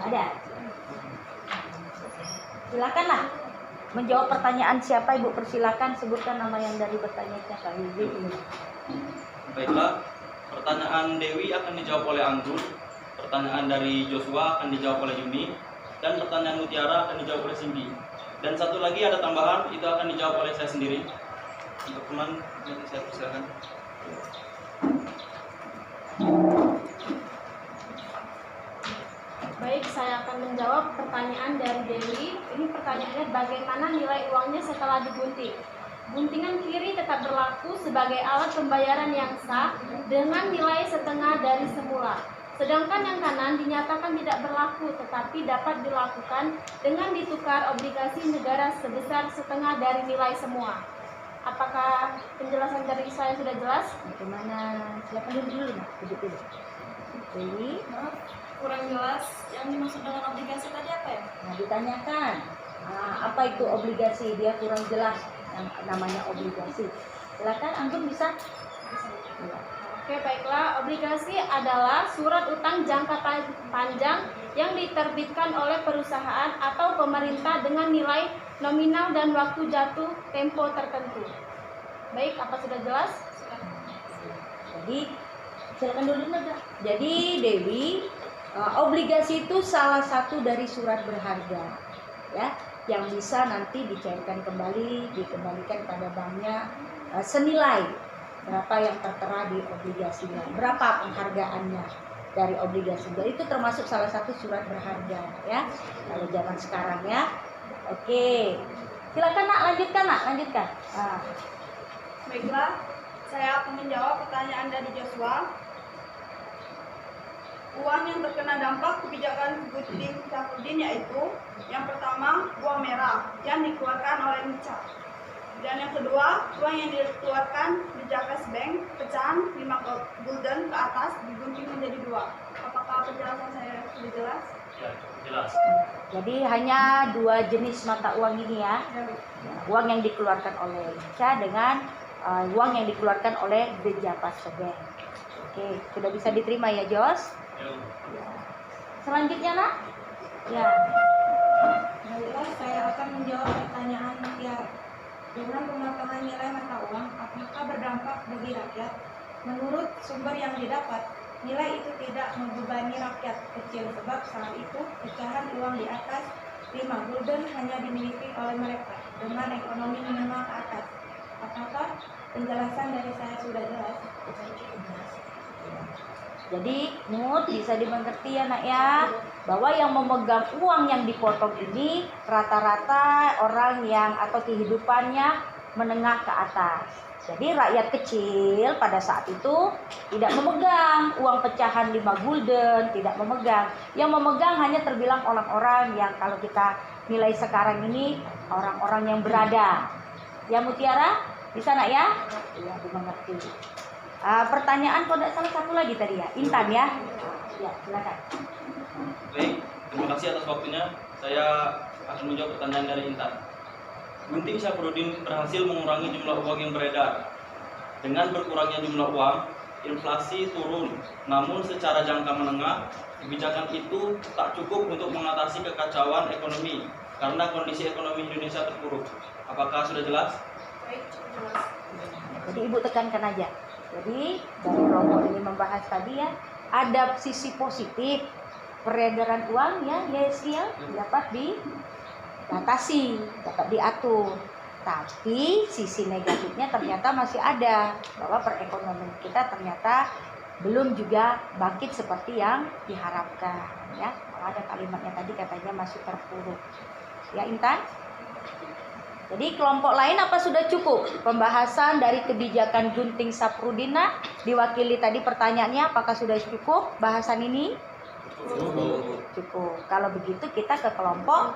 Ada? Silakanlah menjawab pertanyaan siapa Ibu, persilakan sebutkan nama yang dari bertanya siapa. Baiklah, pertanyaan Dewi akan dijawab oleh Anggun, pertanyaan dari Joshua akan dijawab oleh Yuni, dan pertanyaan Mutiara akan dijawab oleh Cindy. Dan satu lagi ada tambahan, itu akan dijawab oleh saya sendiri. Untuk teman, nanti saya persilakan. Baik, saya akan menjawab pertanyaan dari Dewi. Ini pertanyaannya, bagaimana nilai uangnya setelah digunting? Guntingan kiri tetap berlaku sebagai alat pembayaran yang sah dengan nilai setengah dari semula. Sedangkan yang kanan dinyatakan tidak berlaku, tetapi dapat dilakukan dengan ditukar obligasi negara sebesar setengah dari nilai semua. Apakah penjelasan dari saya sudah jelas? Bagaimana? Silakan dulu nak, duduk. Dewi, Kurang jelas, yang dimaksud dengan obligasi tadi apa ya? nah ditanyakan apa itu obligasi, dia kurang jelas yang namanya obligasi. Silakan Anggun bisa. Oke, baiklah. Obligasi adalah surat utang jangka panjang yang diterbitkan oleh perusahaan atau pemerintah dengan nilai nominal dan waktu jatuh tempo tertentu. Baik, apa sudah jelas? Jadi silakan dulu Naga. Jadi Dewi, obligasi itu salah satu dari surat berharga ya, yang bisa nanti dicairkan kembali, dikembalikan pada banknya senilai berapa yang tertera di obligasinya, berapa penghargaannya dari obligasi. Jadi itu termasuk salah satu surat berharga ya kalau zaman sekarang ya. Oke, silakan nak, lanjutkan. Baiklah, saya akan menjawab pertanyaan dari Joshua. Uang yang terkena dampak kebijakan Gunting Syafruddin yaitu yang pertama uang merah yang dikeluarkan oleh Mica, dan yang kedua uang yang dikeluarkan di Dejavus Bank pecahan 5 gulden ke atas digunting menjadi 2. Apakah penjelasan saya sudah jelas? Ya, jelas. Jadi hanya 2 jenis mata uang ini ya, uang yang dikeluarkan oleh Mica dengan uang yang dikeluarkan oleh Dejavus Bank. Oke, sudah bisa diterima ya Jos? Selanjutnya nak? Ya. Baiklah, saya akan menjawab pertanyaan Mutiara. Dengan pemotongan nilai mata uang, apakah berdampak bagi rakyat? Menurut sumber yang didapat, nilai itu tidak membebani rakyat kecil sebab saat itu pecahan uang di atas 5 gulden hanya dimiliki oleh mereka dengan ekonomi menengah ke atas. Apakah penjelasan dari saya sudah jelas? Jadi Mut bisa dimengerti ya nak ya, bahwa yang memegang uang yang dipotong ini rata-rata orang yang atau kehidupannya menengah ke atas. Jadi rakyat kecil pada saat itu tidak memegang uang pecahan 5 gulden, tidak memegang. Yang memegang hanya terbilang orang-orang yang kalau kita nilai sekarang ini orang-orang yang berada. Ya Mutiara, bisa nak ya? Iya, dimengerti. Pertanyaan kok tidak salah satu lagi tadi ya, Intan ya. Ya, silakan. Baik, terima kasih atas waktunya. Saya akan menjawab pertanyaan dari Intan. Gunting Syafruddin berhasil mengurangi jumlah uang yang beredar. Dengan berkurangnya jumlah uang, inflasi turun. Namun secara jangka menengah, kebijakan itu tak cukup untuk mengatasi kekacauan ekonomi karena kondisi ekonomi Indonesia terpuruk. Apakah sudah jelas? Baik, jelas. Jadi Ibu tekankan aja. Jadi dari kelompok ini membahas tadi ya, ada sisi positif peredaran uang ya, dapat diatasi, dapat diatur. Tapi sisi negatifnya ternyata masih ada, bahwa perekonomian kita ternyata belum juga bangkit seperti yang diharapkan ya. Ada kalimatnya tadi katanya masih terpuruk. Ya Intan? Jadi kelompok lain apa sudah cukup pembahasan dari kebijakan Gunting Syafruddin? Diwakili tadi pertanyaannya, apakah sudah cukup bahasan ini? Cukup. Kalau begitu kita ke kelompok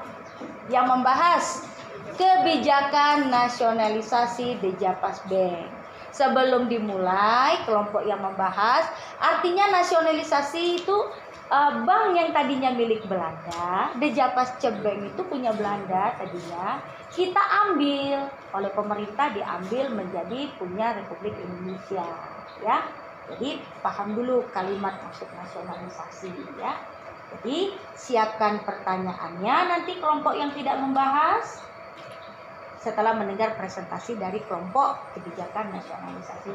yang membahas kebijakan nasionalisasi Dejapas Bank. Sebelum dimulai kelompok yang membahas, artinya nasionalisasi itu bank yang tadinya milik Belanda, Dejapas Bank itu punya Belanda tadinya, kita ambil oleh pemerintah, diambil menjadi punya Republik Indonesia ya. Jadi paham dulu kalimat maksud nasionalisasi ya. Jadi siapkan pertanyaannya nanti kelompok yang tidak membahas setelah mendengar presentasi dari kelompok kebijakan nasionalisasi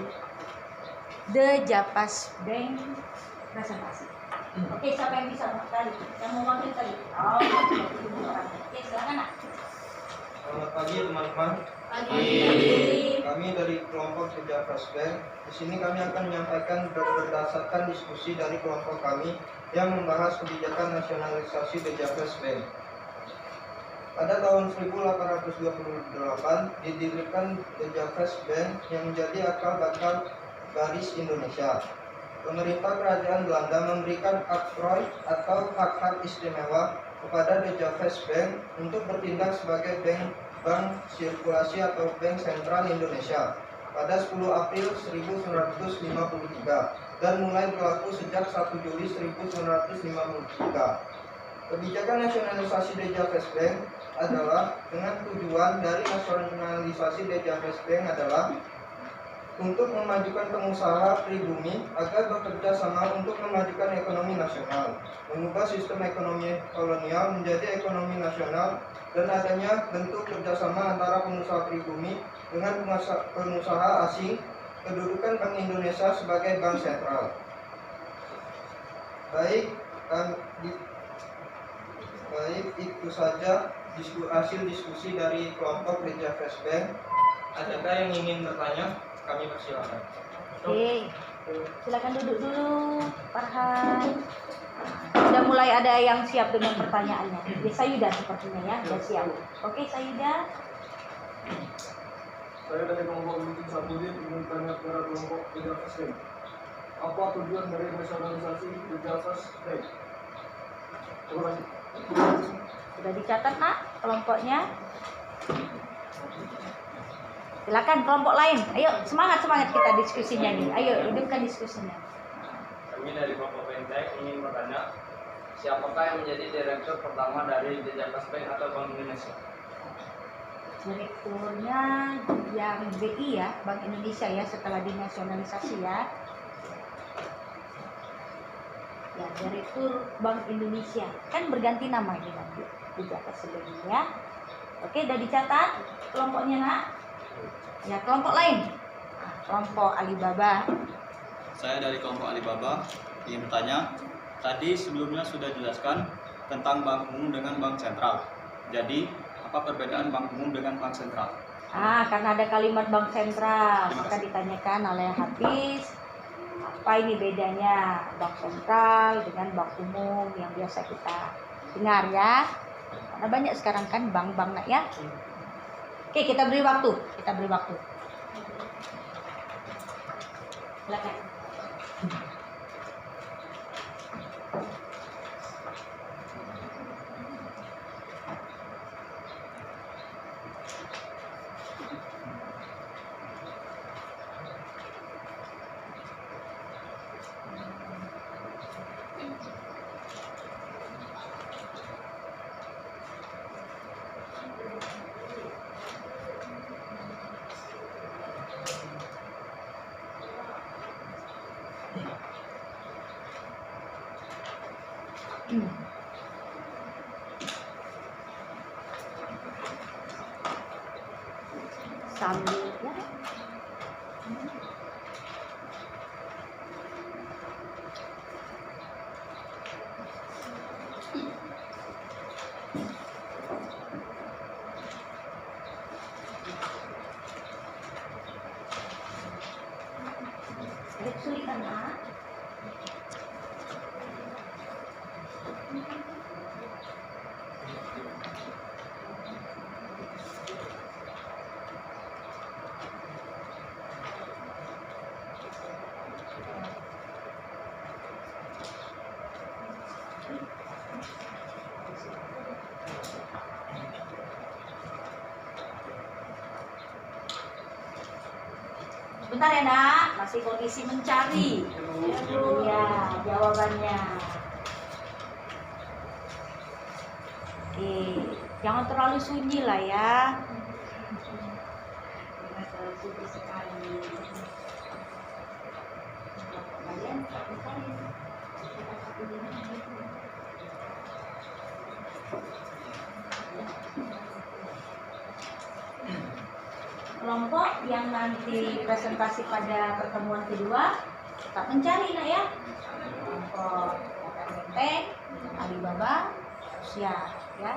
Dejapas Bank presentasi. Oke, siapa yang bisa tadi? Yang mau wakil tadi? Oh, oke, silakan nak. Selamat pagi teman-teman. Pagi. Kami dari kelompok Dejapas Bank. Di sini kami akan menyampaikan berdasarkan diskusi dari kelompok kami yang membahas kebijakan nasionalisasi Dejapas Bank. Pada tahun 1828 didirikan Dejapas Bank yang menjadi akal bakal Baris Indonesia. Pemerintah kerajaan Belanda memberikan oktrooi atau hak-hak istimewa kepada Dejapas Bank untuk bertindak sebagai bank sirkulasi atau bank sentral Indonesia pada 10 April 1953 dan mulai berlaku sejak 1 Juli 1953. Kebijakan nasionalisasi Dejapas Bank adalah dengan tujuan dari nasionalisasi Dejapas Bank adalah untuk memajukan pengusaha pribumi agar bekerja sama untuk memajukan ekonomi nasional, mengubah sistem ekonomi kolonial menjadi ekonomi nasional, dan adanya bentuk kerjasama antara pengusaha pribumi dengan pengusaha asing, kedudukan Bank Indonesia sebagai bank sentral. Baik, itu saja hasil diskusi dari kelompok Dejapas Bank. Adakah yang ingin bertanya? Kami persilakan. Oke, silakan duduk dulu, Farhan. Sudah mulai ada yang siap dengan pertanyaannya. Ya, Sayuda sepertinya ya, sudah siap. Oke, Sayuda. Saya dari kelompok Gunting Syafruddin ingin bertanya kepada kelompok Dejapas Bank. Apa tujuan dari nasionalisasi Dejapas Bank? Terima kasih. Sudah dicatat nak kelompoknya? Silakan kelompok lain. Ayo semangat kita diskusinya nih. Ayo hidupkan diskusinya. Kami dari kelompok Fintech ingin bertanya, siapakah yang menjadi direktur pertama dari Dejapas Bank atau Bank Indonesia? Direkturnya yang BI ya, Bank Indonesia ya, setelah dinasionalisasi ya. Ya, Direktur Bank Indonesia. Kan berganti nama ini nanti. Dejapas sebelumnya. Oke, udah dicatat kelompoknya nak? Ya, kelompok lain. Kelompok Alibaba. Saya dari kelompok Alibaba ingin bertanya, tadi sebelumnya sudah dijelaskan tentang bank umum dengan bank sentral. Jadi, apa perbedaan bank umum dengan bank sentral? Karena ada kalimat bank sentral, maka ditanyakan oleh Hafiz, apa ini bedanya bank sentral dengan bank umum yang biasa kita dengar ya? Karena banyak sekarang kan bank-bank nak ya. Oke, kita beri waktu. Silakan. Sambil ya. Ada kesulitan nak? Bentar ya nak, masih kondisi mencari. Iya, jawabannya. Oke, jangan terlalu sunyi lah ya. Jangan terlalu sunyi sekali. Kalian cari. Kelompok yang nanti presentasi pada pertemuan kedua tetap mencari nak ya. Kelompok Menteng, Alibaba, siap ya.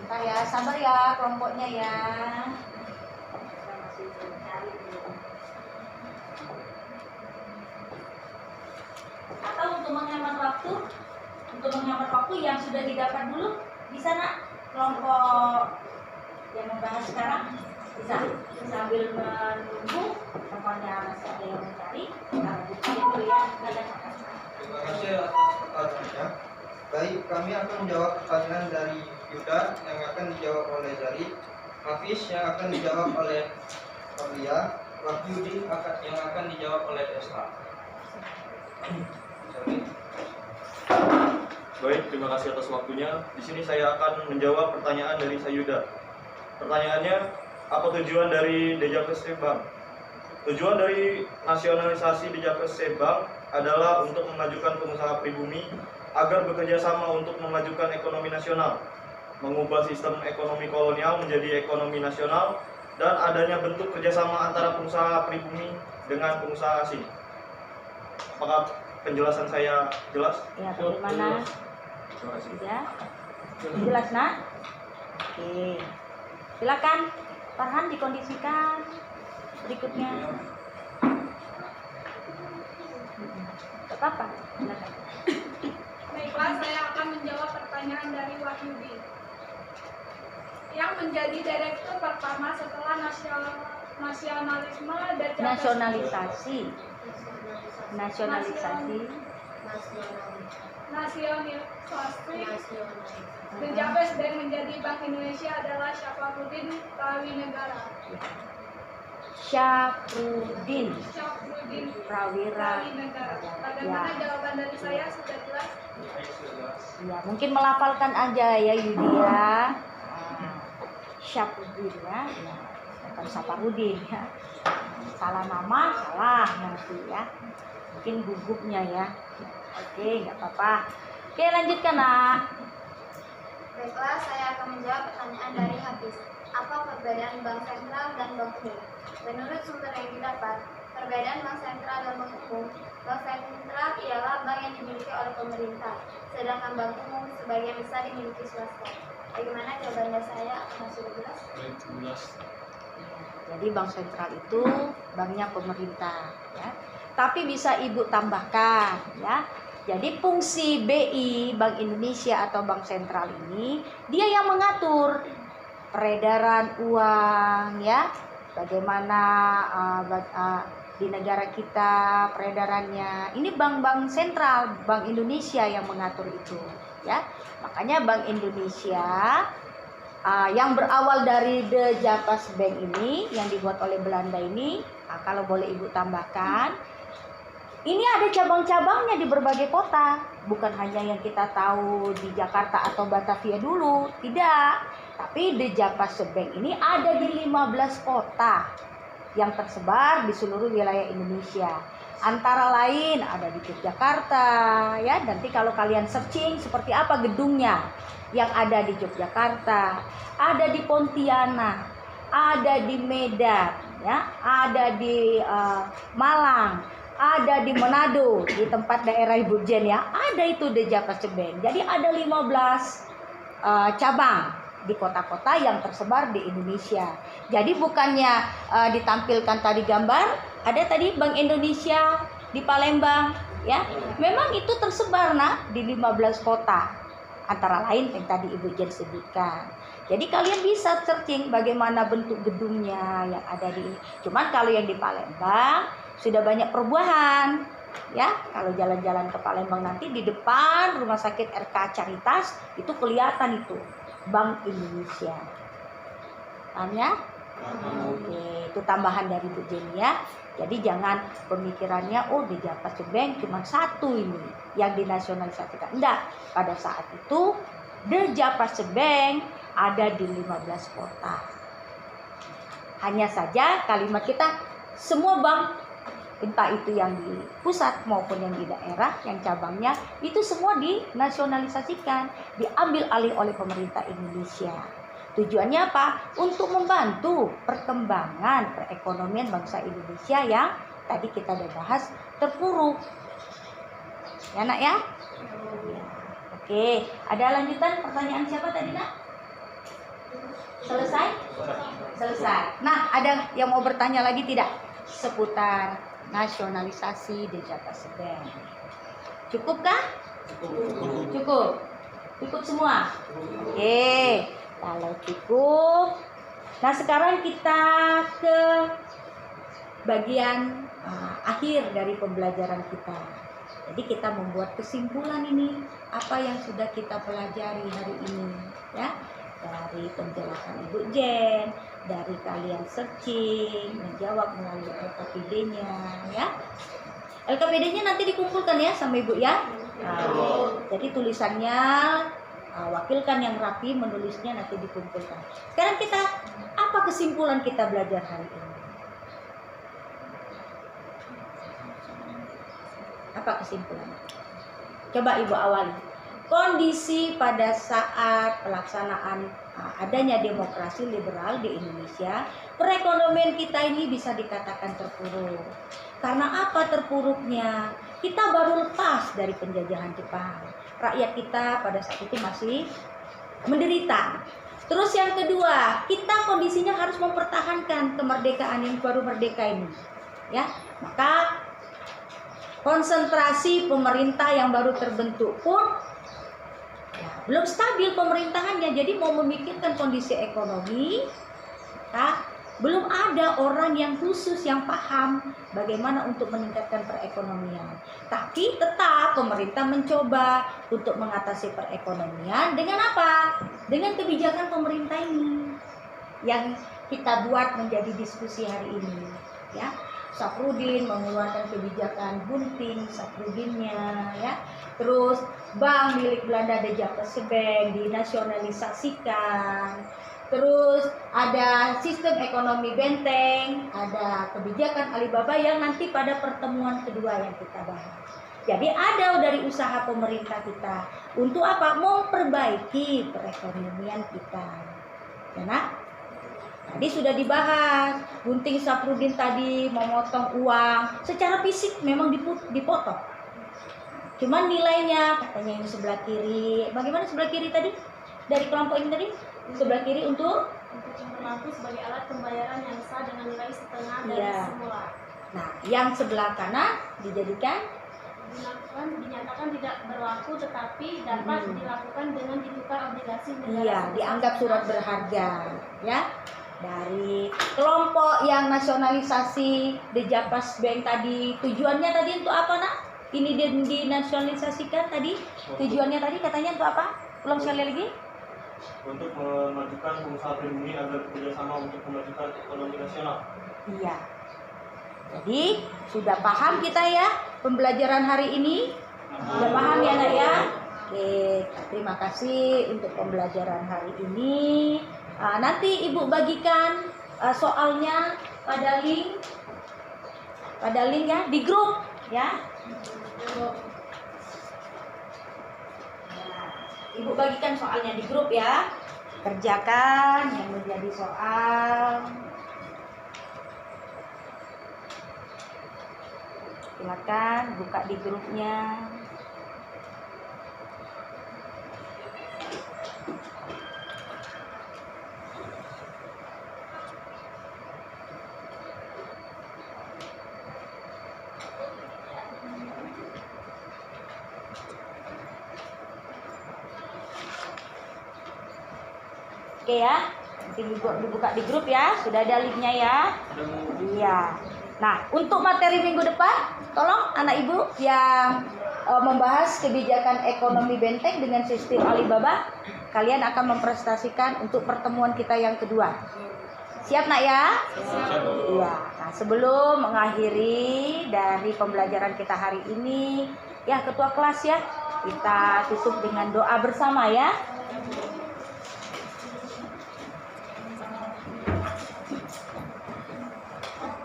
Bentar ya, sabar ya kelompoknya ya. Kita masih mencari dulu. Atau untuk menghemat waktu yang sudah didapat dulu, bisa nak kelompok yang membahas sekarang bisa sambil menunggu temannya masih ada yang mencari. Kita lanjutkan dulu ya. Terima kasih atas pertanyaannya. Baik, kami akan menjawab pertanyaan dari Yuda yang akan dijawab oleh Zari, Hafiz yang akan dijawab oleh Aulia, Wahyudi yang akan dijawab oleh Desla. Baik, terima kasih atas waktunya. Di sini saya akan menjawab pertanyaan dari Sayuda. Pertanyaannya, apa tujuan dari Dejaveste Bank? Tujuan dari nasionalisasi Dejaveste Bank adalah untuk memajukan pengusaha pribumi agar bekerja sama untuk memajukan ekonomi nasional, mengubah sistem ekonomi kolonial menjadi ekonomi nasional, dan adanya bentuk kerjasama antara pengusaha pribumi dengan pengusaha asing. Apakah penjelasan saya jelas? Ya, bagaimana? Terima kasih. Ya, jelas nak? Oke, silakan Farhan dikondisikan berikutnya. Tak apa-apa, silakan. Baiklah, saya akan menjawab pertanyaan dari Wahyudi. Yang menjadi direktur pertama setelah nasionalisme dan Nasionalisasi. Dejaveste Bank menjadi Bank Indonesia adalah Syafruddin Prawinegara. Syafruddin Prawinegara. Prawira. Bagaimana jawaban dari saya sudah jelas? Ya, mungkin melafalkan aja ya Yudi ya. Syafruddin ya, bukan Saparudin ya. Salah nama, salah nanti ya. Mungkin gugupnya ya. Oke, nggak apa-apa. Oke, lanjutkan nak. Baiklah, saya akan menjawab pertanyaan dari Hafiz. Apa perbedaan bank sentral dan bank umum? Menurut sumber yang didapat, perbedaan bank sentral dan bank umum Bank sentral ialah bank yang dimiliki oleh pemerintah, sedangkan bank umum sebagian besar dimiliki swasta. Bagaimana jawabannya saya? Apakah sudah jelas? Jelas. Jadi bank sentral itu banknya pemerintah, ya. Tapi bisa Ibu tambahkan, ya. Jadi fungsi BI, Bank Indonesia atau Bank Sentral ini, dia yang mengatur peredaran uang, ya. Bagaimana di negara kita peredarannya. Ini bank-bank sentral, Bank Indonesia yang mengatur itu, ya. Makanya Bank Indonesia yang berawal dari De Japas Bank ini, yang dibuat oleh Belanda ini, kalau boleh Ibu tambahkan, ini ada cabang-cabangnya di berbagai kota, bukan hanya yang kita tahu di Jakarta atau Batavia dulu, tidak. Tapi De Japas Bank ini ada di 15 kota yang tersebar di seluruh wilayah Indonesia. Antara lain ada di Yogyakarta, ya. Nanti kalau kalian searching seperti apa gedungnya yang ada di Yogyakarta, ada di Pontianak, ada di Medan, ya, ada di Malang, ada di Manado, di tempat daerah Ibu Jen, ya, ada itu De Japas Bank. Jadi ada 15 cabang di kota-kota yang tersebar di Indonesia. Jadi bukannya ditampilkan tadi gambar, ada tadi Bank Indonesia di Palembang, ya. Memang itu tersebar di 15 kota. Antara lain yang tadi Ibu Jen sebutkan. Jadi kalian bisa searching bagaimana bentuk gedungnya yang ada di. Cuman kalau yang di Palembang sudah banyak perubahan, ya. Kalau jalan-jalan ke Palembang nanti di depan Rumah Sakit RK Caritas itu kelihatan itu Bank Indonesia. Paham ya? Oke, itu tambahan dari Bu Jenny, ya. Jadi jangan pemikirannya De Japas Bank cuma satu ini yang dinasionalisasikan. Enggak, pada saat itu De Japas Bank ada di 15 kota. Hanya saja kalimat kita semua bank, entah itu yang di pusat maupun yang di daerah, yang cabangnya, itu semua dinasionalisasikan, diambil alih oleh pemerintah Indonesia. Tujuannya apa? Untuk membantu perkembangan perekonomian bangsa Indonesia yang tadi kita udah bahas terpuruk. Ya, Nak, ya? Ya. Oke, ada lanjutan pertanyaan siapa tadi, Nak? Selesai? Selesai. Nah, ada yang mau bertanya lagi tidak? Seputar nasionalisasi De Japas Bank. Cukupkah? Cukup. Cukup semua? Oke. Kalau cukup, nah sekarang kita ke bagian akhir dari pembelajaran kita. Jadi kita membuat kesimpulan ini, apa yang sudah kita pelajari hari ini, ya. Dari penjelasan Ibu Jen, dari kalian searching, menjawab melalui LKPD-nya, ya. LKPD-nya nanti dikumpulkan ya sama Ibu, ya. Nah, jadi tulisannya wakilkan yang rapi, menulisnya nanti dikumpulkan. Sekarang kita, apa kesimpulan kita belajar hari ini? Apa kesimpulannya? Coba Ibu awali. Kondisi pada saat pelaksanaan adanya demokrasi liberal di Indonesia, perekonomian kita ini bisa dikatakan terpuruk. Karena apa terpuruknya? Kita baru lepas dari penjajahan Jepang. Rakyat kita pada saat itu masih menderita. Terus yang kedua, kita kondisinya harus mempertahankan kemerdekaan yang baru merdeka ini, ya. Maka konsentrasi pemerintah yang baru terbentuk pun ya, belum stabil pemerintahannya. Jadi mau memikirkan kondisi ekonomi, belum ada orang yang khusus yang paham bagaimana untuk meningkatkan perekonomian. Tapi tetap pemerintah mencoba untuk mengatasi perekonomian dengan apa? Dengan kebijakan pemerintah ini yang kita buat menjadi diskusi hari ini, ya. Safrudin mengeluarkan kebijakan gunting Safrudinnya, ya. Terus bank milik Belanda De Japas Bank dinasionalisasikan. Terus ada sistem ekonomi benteng, ada kebijakan Alibaba yang nanti pada pertemuan kedua yang kita bahas. Jadi ada dari usaha pemerintah kita untuk apa? Memperbaiki perekonomian kita. Ya, Nak? Tadi Tadi sudah dibahas, Gunting Safrudin tadi memotong uang secara fisik memang dipotong. Cuman nilainya katanya ini sebelah kiri. Bagaimana sebelah kiri tadi? Dari kelompok ini tadi? Sebelah kiri untuk berlaku sebagai alat pembayaran yang sah dengan nilai setengah dari Iya. semula. Nah, yang sebelah kanan dijadikan Dinyatakan tidak berlaku tetapi dapat dilakukan dengan ditukar obligasi negara. iya, dianggap surat berharga, ya. Dari kelompok yang nasionalisasi The Japas Bank tadi, tujuannya tadi untuk apa, Nak? Ini dinasionalisasikan tadi, tujuannya tadi katanya untuk apa? Ulang sekali lagi. Untuk memajukan pengusaha pribumi agar bekerjasama untuk memajukan ekonomi nasional. Iya. Jadi sudah paham kita ya pembelajaran hari ini? Sudah paham ya, Nak ya? Oke, terima kasih untuk pembelajaran hari ini. Nanti Ibu bagikan soalnya pada link ya di grup ya. Ibu bagikan soalnya di grup ya. Kerjakan yang menjadi soal. Silakan buka di grupnya. Oke ya, nanti dibuka di grup ya, sudah ada linknya ya. Iya. Nah, untuk materi minggu depan, tolong anak ibu yang membahas kebijakan ekonomi benteng dengan sistem Alibaba, kalian akan mempresentasikan untuk pertemuan kita yang kedua. Siap, Nak ya? Iya. Nah, sebelum mengakhiri dari pembelajaran kita hari ini, ya ketua kelas ya, kita tutup dengan doa bersama ya.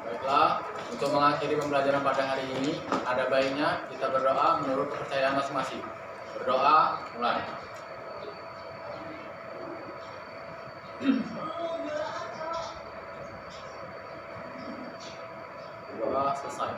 Baiklah, untuk mengakhiri pembelajaran pada hari ini, ada baiknya kita berdoa menurut kepercayaan masing-masing. Berdoa, mulai. Doa selesai.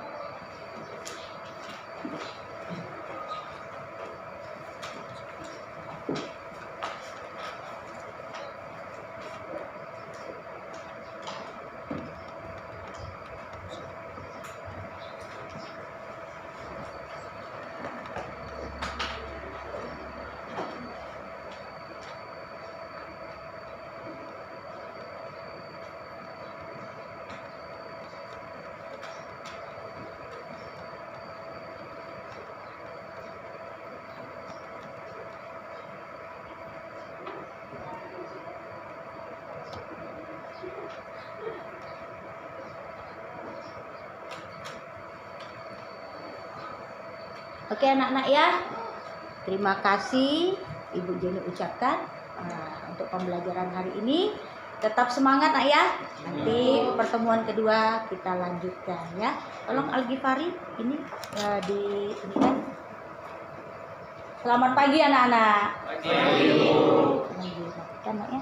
Oke anak-anak ya, terima kasih Ibu Jenny ucapkan untuk pembelajaran hari ini. Tetap semangat Nak ya, nanti pertemuan kedua kita lanjutkan ya. Tolong Al-Ghifari ini di ini kan. Selamat pagi anak-anak. Pagi. Kembali Nak ya,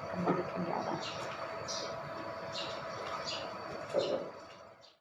kembali ke